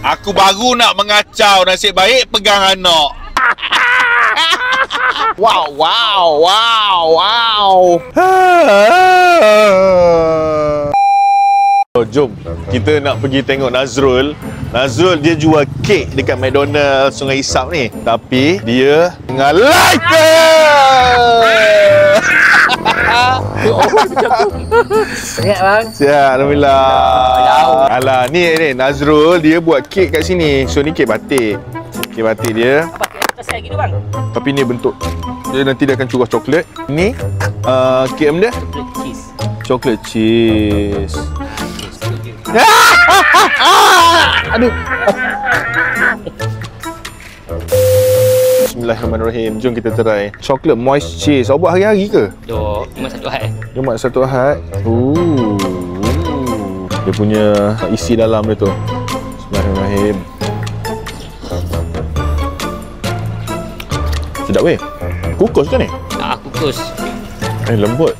Aku baru nak mengacau, nasib baik pegang anak. Wow, wow, wow, wow. Jom, kita nak pergi tengok Nazrul. Nazrul dia jual kek dekat McDonald's Sungai Isap ni. Tapi dia tengah lighter. Sihat bang. Sihat, alhamdulillah. Alah, ni Nazrul dia buat kek kat sini. So ni kek batik. Kek batik dia. Apa kek atas saya gitu bang? Tapi ni bentuk dia nanti dia akan curah coklat. Ni kek dia Chocolate cheese. coklat cheese. Aduh. Bismillahirrahmanirrahim. Jom kita try coklat moist cheese. Awak buat hari-hari ke? Dok, cuma satu Ahad. Jumaat satu Ahad. Dia punya isi dalam dia tu. Bismillahirrahmanirrahim. Sedap weh. Kukus kan ni? Tak, kukus. Lembut.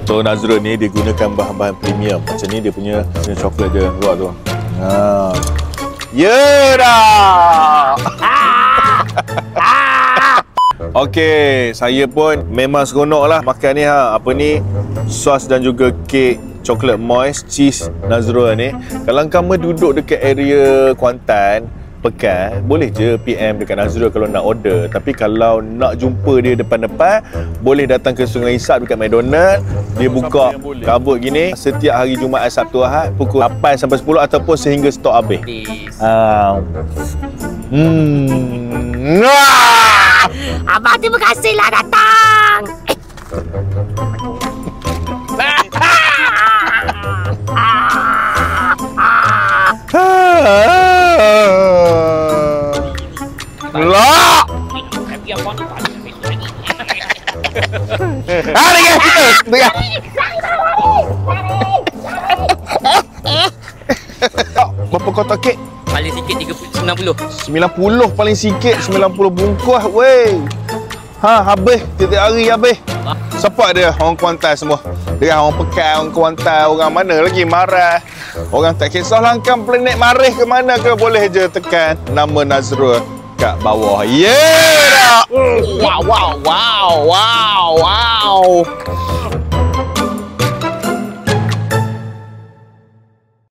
So Nazrul ni dia gunakan bahan-bahan premium. Macam ni dia punya coklat dia buat tu. Ya dah. Okey, saya pun memang seronok lah makan ni apa ni, sos dan juga kek coklat moist cheese Nazrul ni. Kalau kamu duduk dekat area Kuantan, Pekan, boleh je PM dekat Nazrul kalau nak order. Tapi kalau nak jumpa dia depan-depan, boleh datang ke Sungai Isap dekat McDonald. Dia buka kabut gini setiap hari Jumaat, Sabtu, Ahad pukul 8 sampai 10 ataupun sehingga stok habis. Abang terima kasihlah datang. Lah. Berapa kotak kek? Paling sikit 90. 90 paling sikit, 90 bungkus weh. Habis tiap hari habis. Siapa dia? Orang Kuantan semua. Dia orang Pekan, orang Kuantan, orang mana lagi marah. Orang tak kisahlah kan planet marih ke mana ke, boleh je tekan nama Nazrul kat bawah. Yeah! Wow, wow, wow, wow, wow.